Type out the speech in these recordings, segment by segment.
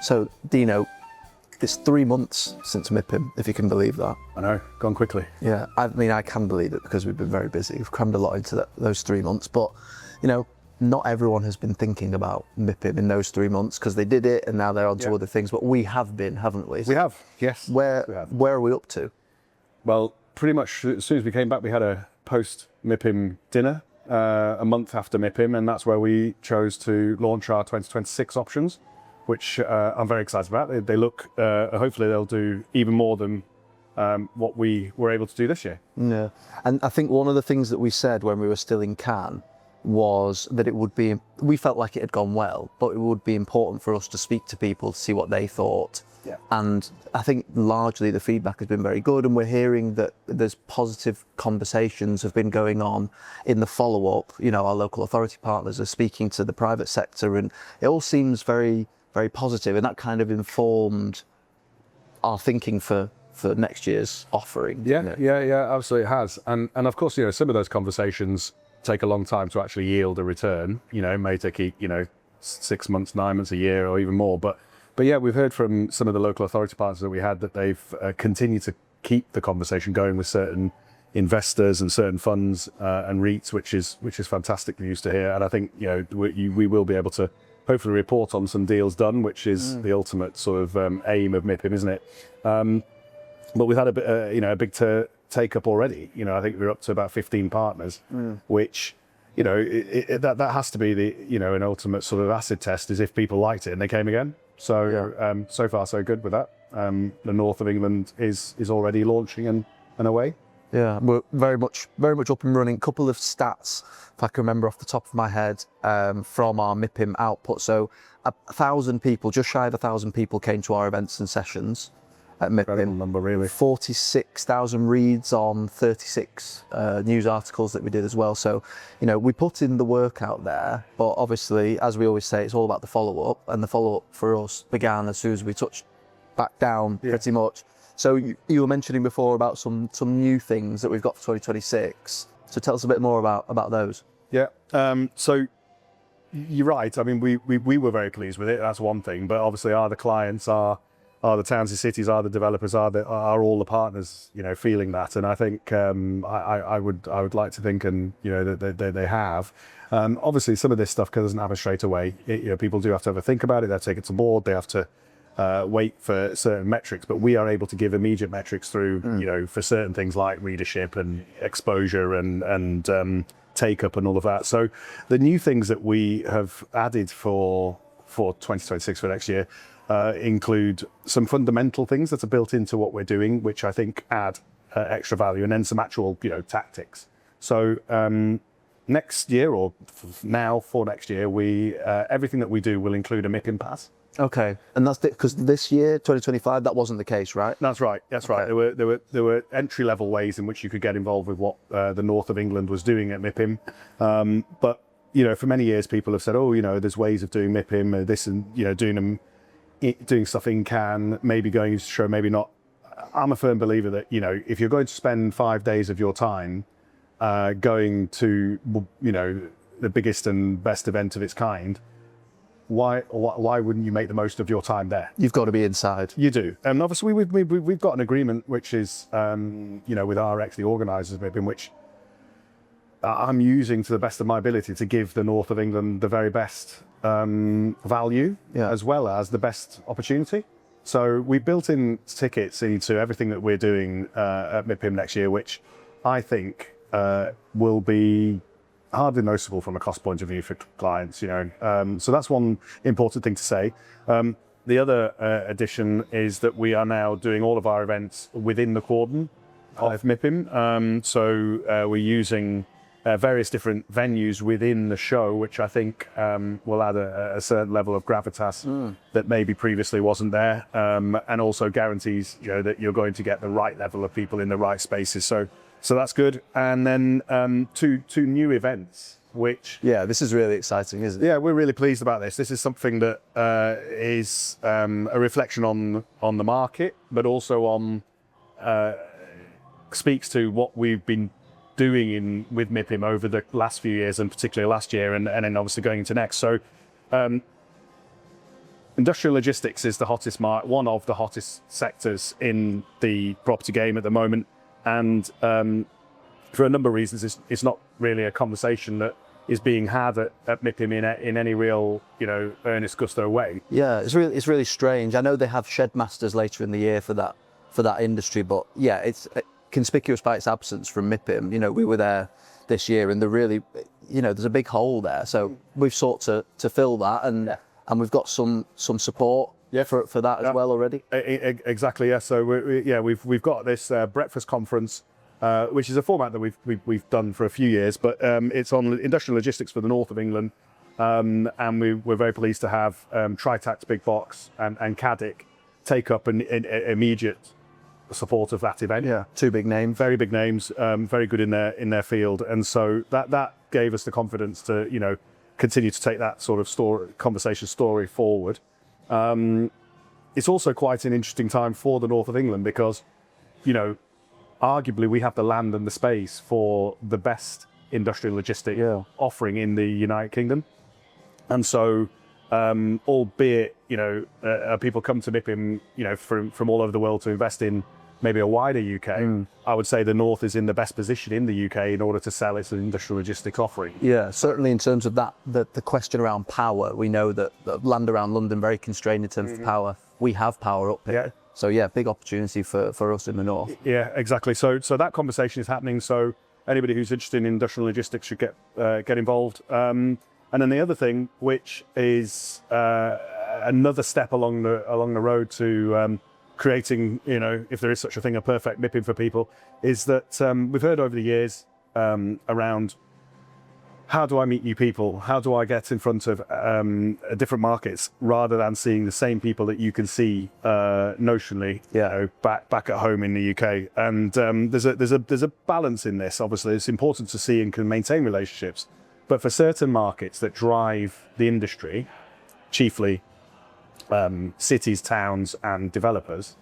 So, Dino, it's 3 months since MIPIM, if you can believe that. I know, gone quickly. Yeah, I mean, I can believe it because we've been very busy. We've crammed a lot into those 3 months, but, you know, not everyone has been thinking about MIPIM in those 3 months because they did it and now they're on to other things, but we have been, haven't we? We have, yes. Where are we up to? Well, pretty much as soon as we came back, we had a post-MIPIM dinner a month after MIPIM, and that's where we chose to launch our 2026 options, which I'm very excited about. They look, hopefully they'll do even more than what we were able to do this year. Yeah, and I think one of the things that we said when we were still in Cannes was that it would be, we felt like it had gone well, but it would be important for us to speak to people to see what they thought. Yeah. And I think largely the feedback has been very good, and we're hearing that there's positive conversations have been going on in the follow-up. You know, our local authority partners are speaking to the private sector, and it all seems very, very positive, and that kind of informed our thinking for next year's offering. Yeah, yeah, absolutely it has. And of course, you know, some of those conversations take a long time to actually yield a return. You know, it may take, 6 months, 9 months, a year, or even more. But yeah, we've heard from some of the local authority partners that we had that they've continued to keep the conversation going with certain investors and certain funds and REITs, which is fantastic news to hear. And I think, you know, we will be able to hopefully report on some deals done, which is the ultimate sort of aim of MIPIM, isn't it? But we've had a bit, a big take up already. You know, I think we're up to about 15 partners, which, you know, that has to be the, you know, an ultimate sort of acid test, is if people liked it and they came again. So so far so good with that. The North of England is already launching and away. Yeah, we're very much up and running. Couple of stats, if I can remember off the top of my head, from our MIPIM output. So 1,000 people, just shy of 1,000 people came to our events and sessions at MIPIM. Incredible number, really. 46,000 reads on 36 news articles that we did as well. So, you know, we put in the work out there, but obviously, as we always say, it's all about the follow-up, and the follow-up for us began as soon as we touched back down, pretty much. So you were mentioning before about some new things that we've got for 2026. So tell us a bit more about those. Yeah. So you're right. I mean, we were very pleased with it. That's one thing. But obviously, are the clients, are the towns and cities, are the developers, are all the partners, you know, feeling that? And I think I would like to think, and you know, that they have. Obviously, some of this stuff doesn't happen straight away. You know, people do have to have a think about it. They have to take it to board. They have to wait for certain metrics, but we are able to give immediate metrics through, you know, for certain things like readership and exposure and take up and all of that. So the new things that we have added for 2026 for next year include some fundamental things that are built into what we're doing, which I think add extra value, and then some actual, you know, tactics. So next year, or now for next year, we everything that we do will include a MIPIM pass. Okay, and that's because this year, 2025, that wasn't the case, right? That's right. That's right. There were entry-level ways in which you could get involved with what the North of England was doing at MIPIM. But you know, for many years, people have said, "Oh, you know, there's ways of doing MIPIM, this, and you know, doing stuff in Cannes, maybe going to show, maybe not." I'm a firm believer that, you know, if you're going to spend 5 days of your time going to, you know, the biggest and best event of its kind, why wouldn't you make the most of your time there? You've got to be inside. You do. And obviously we've got an agreement which is, you know, with the organisers, maybe, in which I'm using to the best of my ability to give the North of England the very best value, as well as the best opportunity. So we built in tickets into everything that we're doing at MIPIM next year, which I think will be hardly noticeable from a cost point of view for clients, you know. So that's one important thing to say. The other addition is that we are now doing all of our events within the cordon of MIPIM. So we're using various different venues within the show, which I think will add a certain level of gravitas that maybe previously wasn't there, and also guarantees, you know, that you're going to get the right level of people in the right spaces. So that's good. And then two new events, which... Yeah, this is really exciting, isn't it? Yeah, we're really pleased about this. This is something that is a reflection on the market, but also on speaks to what we've been doing with MIPIM over the last few years, and particularly last year, and then obviously going into next. So industrial logistics is the hottest one of the hottest sectors in the property game at the moment, and for a number of reasons, it's not really a conversation that is being had at MIPIM in any real, earnest gusto way. Yeah, it's really strange. I know they have shed masters later in the year for that industry, but yeah, it's conspicuous by its absence from MIPIM. We were there this year, and there's a big hole there. So we've sought to fill that, and we've got some support for that as well already. Exactly. Yeah. So we've got this breakfast conference, which is a format that we've done for a few years, but it's on industrial logistics for the north of England, and we're very pleased to have Tritax Big Box and Caddick take up an immediate support of that event. Yeah, two big names, very big names, very good in their field, and so that gave us the confidence to continue to take that sort of conversation story forward. It's also quite an interesting time for the north of England because, arguably we have the land and the space for the best industrial logistic offering in the United Kingdom, and so albeit people come to MIPIM from all over the world to invest in maybe a wider UK, I would say the North is in the best position in the UK in order to sell its industrial logistics offering. Yeah, certainly in terms of that, the question around power, we know that the land around London very constrained in terms of power. We have power up here. So yeah, big opportunity for us in the North. Yeah, exactly. So that conversation is happening. So anybody who's interested in industrial logistics should get involved. And then the other thing, which is another step along the road to creating, if there is such a thing, a perfect MIPIM for people, is that we've heard over the years around how do I meet new people? How do I get in front of different markets rather than seeing the same people that you can see notionally, back at home in the UK? And there's a balance in this. Obviously, it's important to see and can maintain relationships, but for certain markets that drive the industry, chiefly cities, towns, and developers,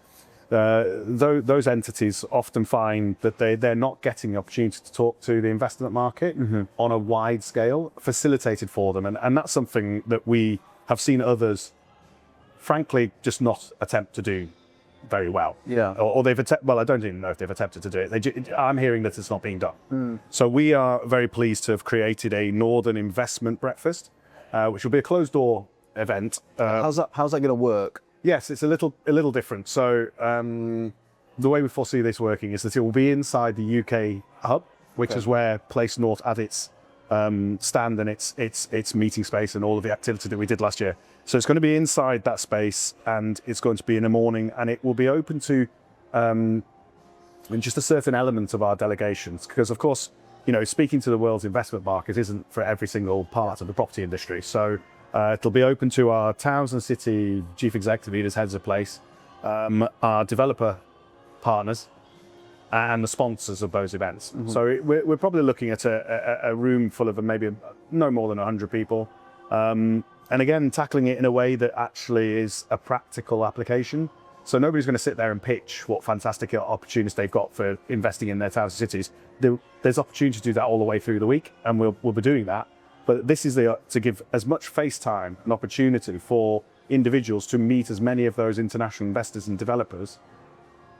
those entities often find that they're not getting the opportunity to talk to the investment market on a wide scale, facilitated for them. And that's something that we have seen others, frankly, just not attempt to do very well. Yeah. Or they've well, I don't even know if they've attempted to do it. I'm hearing that it's not being done. So we are very pleased to have created a Northern Investment Breakfast, which will be a closed door event. How's that going to work? Yes, it's a little different. So the way we foresee this working is that it will be inside the UK hub, which is where Place North had its stand and its meeting space and all of the activity that we did last year. So it's going to be inside that space, and it's going to be in the morning, and it will be open to just a certain element of our delegations, because of course, speaking to the world's investment market isn't for every single part of the property industry. So it'll be open to our towns and city chief executive leaders, heads of place, our developer partners, and the sponsors of those events. So we're probably looking at a room full of maybe no more than 100 people. And again, tackling it in a way that actually is a practical application. So nobody's going to sit there and pitch what fantastic opportunities they've got for investing in their towns and cities. There's opportunity to do that all the way through the week, and we'll be doing that. But this is to give as much face time and opportunity for individuals to meet as many of those international investors and developers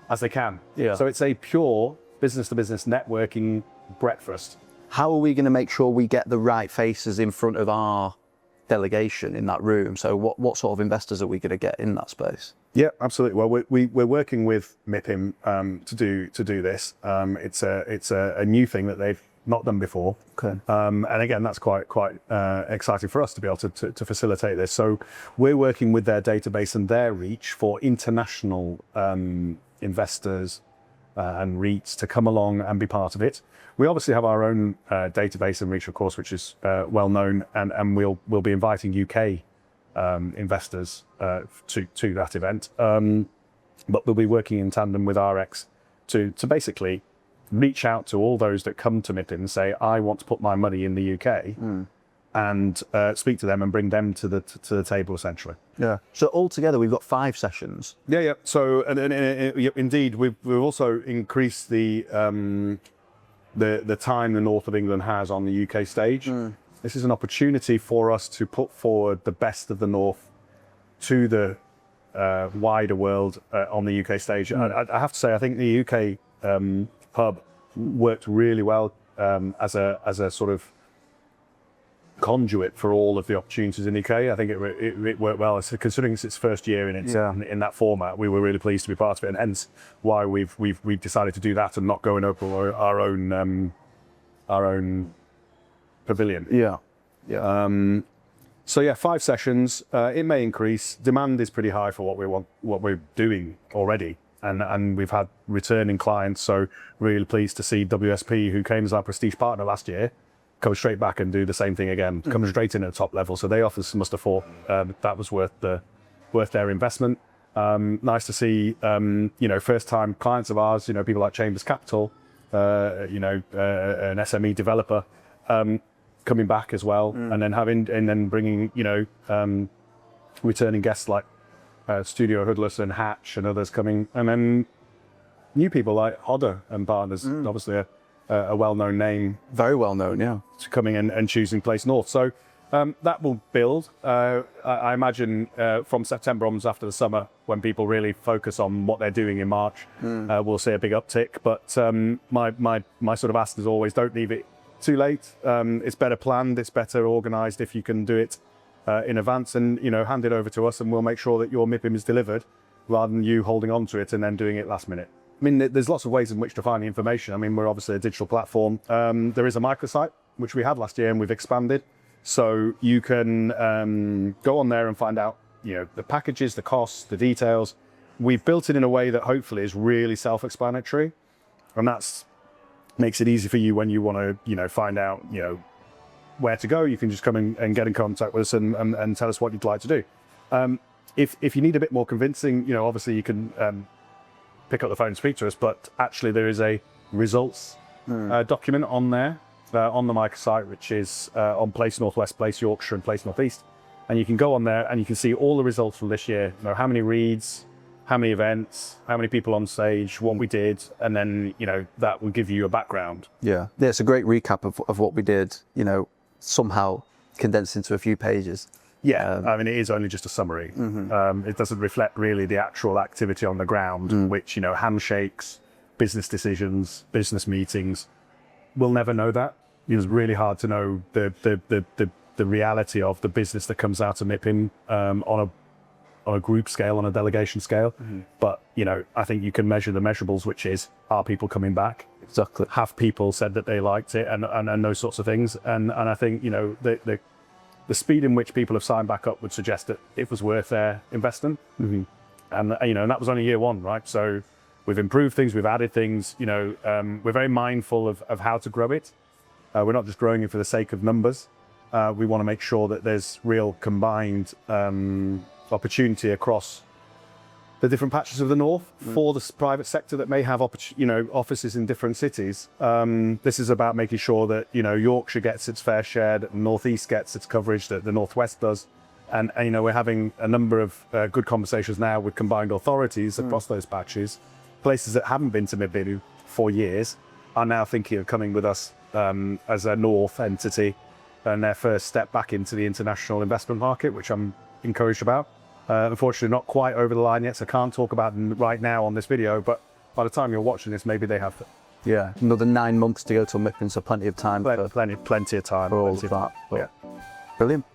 as they can. Yeah. So it's a pure business-to-business networking breakfast. How are we going to make sure we get the right faces in front of our delegation in that room? So what sort of investors are we going to get in that space? Yeah, absolutely. Well, we're working with MIPIM to do this. It's a new thing that they've not done before. Okay. And again, that's quite exciting for us to be able to facilitate this. So we're working with their database and their reach for international investors and REITs to come along and be part of it. We obviously have our own database and reach, of course, which is well known, and we'll be inviting UK investors to that event. But we'll be working in tandem with RX to basically reach out to all those that come to MIPIM and say, I want to put my money in the UK, and speak to them and bring them to the table, essentially. Yeah. So altogether, we've got 5 sessions. Yeah. So and indeed, we've also increased the time the North of England has on the UK stage. This is an opportunity for us to put forward the best of the North to the wider world on the UK stage. I have to say, I think the UK pub worked really well as a sort of conduit for all of the opportunities in the UK. I think it worked well. So considering it's its first year in that format, we were really pleased to be part of it, and hence why we've decided to do that and not go and open our own pavilion. Yeah. So yeah, 5 sessions. It may increase. Demand is pretty high for what we're doing already, and we've had returning clients. So really pleased to see WSP, who came as our prestige partner last year, come straight back and do the same thing again. Come straight in at the top level. So they obviously must have thought that was worth their investment. Nice to see first time clients of ours. People like Chambers Capital, an SME developer. Coming back as well, and then bringing returning guests like Studio Hoodless and Hatch and others coming, and then new people like Hodder and Partners, obviously a well-known name, Very well known, yeah. to coming and choosing Place North. So that will build. I imagine from September onwards, after the summer, when people really focus on what they're doing in March, we'll see a big uptick. But my sort of ask is always, don't leave it too late. It's better planned, it's better organised if you can do it in advance, and hand it over to us, and we'll make sure that your MIPIM is delivered, rather than you holding on to it and then doing it last minute. I mean, there's lots of ways in which to find the information. I mean, we're obviously a digital platform. There is a microsite, which we had last year and we've expanded. So you can go on there and find out, the packages, the costs, the details. We've built it in a way that hopefully is really self-explanatory, and that's makes it easy for you when you want to, find out, where to go. You can just come and get in contact with us and tell us what you'd like to do. If you need a bit more convincing, obviously you can pick up the phone and speak to us, but actually there is a results document on there, on the microsite, which is on Place Northwest, Place Yorkshire and Place Northeast. And you can go on there and you can see all the results from this year, how many reads, how many events, how many people on stage, what we did, and then, that will give you a background. Yeah, it's a great recap of what we did, somehow condensed into a few pages. Yeah, I mean, it is only just a summary. It doesn't reflect really the actual activity on the ground, which, handshakes, business decisions, business meetings, we'll never know that. It's really hard to know the reality of the business that comes out of MIPIM on a group scale, on a delegation scale. But, I think you can measure the measurables, which is, are people coming back? Exactly. Have people said that they liked it, and those sorts of things. And I think, the speed in which people have signed back up would suggest that it was worth their investment. And, and that was only year one, right? So we've improved things, we've added things, we're very mindful of how to grow it. We're not just growing it for the sake of numbers. We want to make sure that there's real combined opportunity across the different patches of the North for the private sector that may have offices in different cities. This is about making sure that Yorkshire gets its fair share, that the Northeast gets its coverage, that the Northwest does, and we're having a number of good conversations now with combined authorities across those patches. Places that haven't been to MIPIM for years are now thinking of coming with us as a North entity, and their first step back into the international investment market, which I'm encouraged about. Unfortunately, not quite over the line yet, so I can't talk about them right now on this video, but by the time you're watching this, maybe they have. Yeah, another 9 months to go till MIPIM, so plenty of time. Plenty of time. For all of that. Yeah. Brilliant.